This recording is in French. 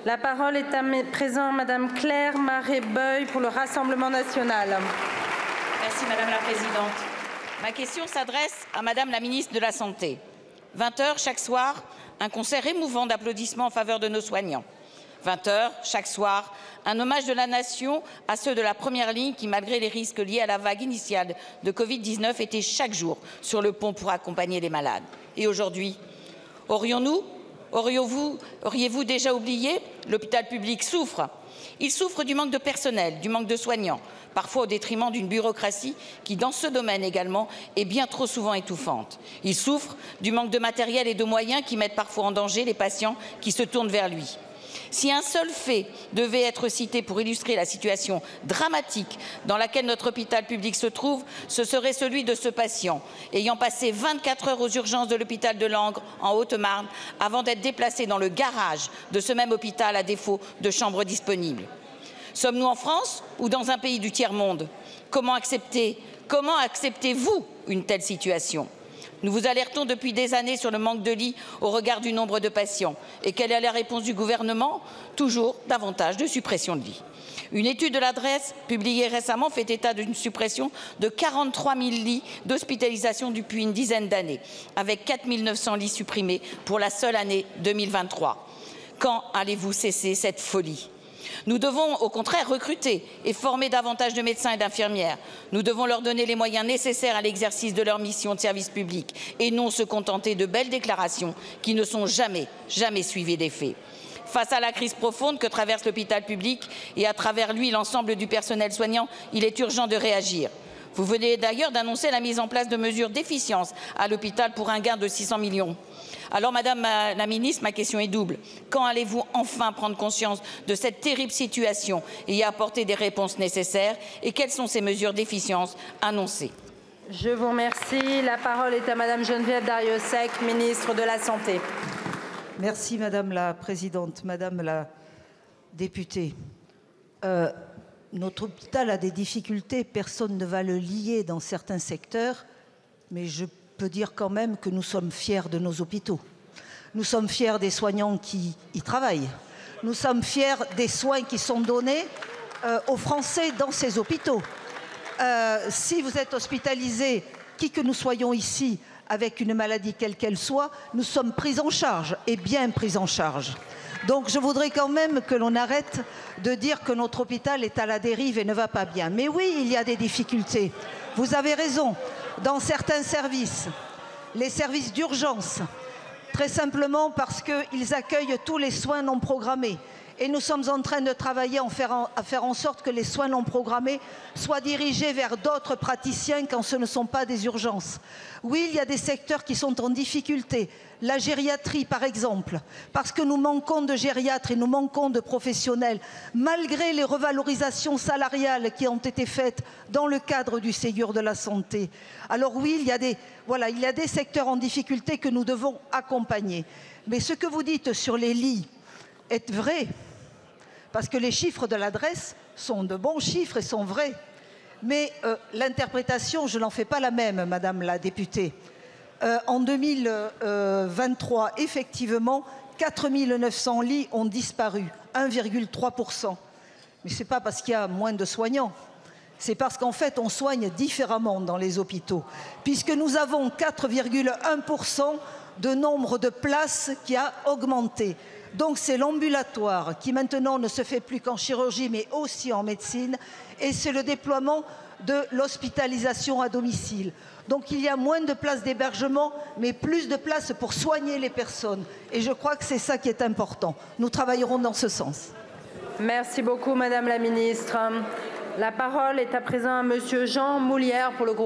La parole est à présent Madame Claire Maret-Beuil pour le Rassemblement national. Merci Madame la Présidente. Ma question s'adresse à Madame la Ministre de la Santé. 20 h chaque soir, un concert émouvant d'applaudissements en faveur de nos soignants. 20 h chaque soir, un hommage de la nation à ceux de la première ligne qui, malgré les risques liés à la vague initiale de Covid-19, étaient chaque jour sur le pont pour accompagner les malades. Et aujourd'hui, auriez-vous déjà oublié? L'hôpital public souffre. Il souffre du manque de personnel, du manque de soignants, parfois au détriment d'une bureaucratie qui, dans ce domaine également, est bien trop souvent étouffante. Il souffre du manque de matériel et de moyens qui mettent parfois en danger les patients qui se tournent vers lui. Si un seul fait devait être cité pour illustrer la situation dramatique dans laquelle notre hôpital public se trouve, ce serait celui de ce patient ayant passé 24 heures aux urgences de l'hôpital de Langres en Haute-Marne avant d'être déplacé dans le garage de ce même hôpital à défaut de chambres disponibles. Sommes-nous en France ou dans un pays du tiers-monde? Comment acceptez-vous une telle situation? Nous vous alertons depuis des années sur le manque de lits au regard du nombre de patients. Et quelle est la réponse du gouvernement? Toujours davantage de suppression de lits. Une étude de l'adresse publiée récemment fait état d'une suppression de 43 000 lits d'hospitalisation depuis une dizaine d'années, avec 4 900 lits supprimés pour la seule année 2023. Quand allez-vous cesser cette folie? Nous devons au contraire recruter et former davantage de médecins et d'infirmières. Nous devons leur donner les moyens nécessaires à l'exercice de leur mission de service public et non se contenter de belles déclarations qui ne sont jamais suivies d'effets. Face à la crise profonde que traverse l'hôpital public et à travers lui l'ensemble du personnel soignant, il est urgent de réagir. Vous venez d'ailleurs d'annoncer la mise en place de mesures d'efficience à l'hôpital pour un gain de 600 millions. Alors, Madame la Ministre, ma question est double. Quand allez-vous enfin prendre conscience de cette terrible situation et y apporter des réponses nécessaires? Et quelles sont ces mesures d'efficience annoncées? Je vous remercie. La parole est à Madame Geneviève Darrieussecq, ministre de la Santé. Merci Madame la Présidente. Madame la députée, notre hôpital a des difficultés, personne ne va le lier dans certains secteurs, mais je peux dire quand même que nous sommes fiers de nos hôpitaux. Nous sommes fiers des soignants qui y travaillent. Nous sommes fiers des soins qui sont donnés aux Français dans ces hôpitaux. Si vous êtes hospitalisé, qui que nous soyons ici, avec une maladie quelle qu'elle soit, nous sommes pris en charge et bien pris en charge. Donc je voudrais quand même que l'on arrête de dire que notre hôpital est à la dérive et ne va pas bien. Mais oui, il y a des difficultés. Vous avez raison. Dans certains services, les services d'urgence, très simplement parce qu'ils accueillent tous les soins non programmés. Et nous sommes en train de travailler à faire en sorte que les soins non programmés soient dirigés vers d'autres praticiens quand ce ne sont pas des urgences. Oui, il y a des secteurs qui sont en difficulté. La gériatrie, par exemple, parce que nous manquons de gériatres et nous manquons de professionnels, malgré les revalorisations salariales qui ont été faites dans le cadre du Ségur de la santé. Alors oui, il y a des secteurs en difficulté que nous devons accompagner. Mais ce que vous dites sur les lits est vrai, parce que les chiffres de l'adresse sont de bons chiffres et sont vrais. Mais l'interprétation, je n'en fais pas la même, Madame la députée. En 2023, effectivement, 4 900 lits ont disparu, 1,3%. Mais ce n'est pas parce qu'il y a moins de soignants. C'est parce qu'en fait, on soigne différemment dans les hôpitaux, puisque nous avons 4,1% de nombre de places qui a augmenté. Donc c'est l'ambulatoire qui maintenant ne se fait plus qu'en chirurgie mais aussi en médecine, et c'est le déploiement de l'hospitalisation à domicile. Donc il y a moins de places d'hébergement mais plus de places pour soigner les personnes, et je crois que c'est ça qui est important. Nous travaillerons dans ce sens. Merci beaucoup Madame la Ministre. La parole est à présent à Monsieur Jean Moulière pour le groupe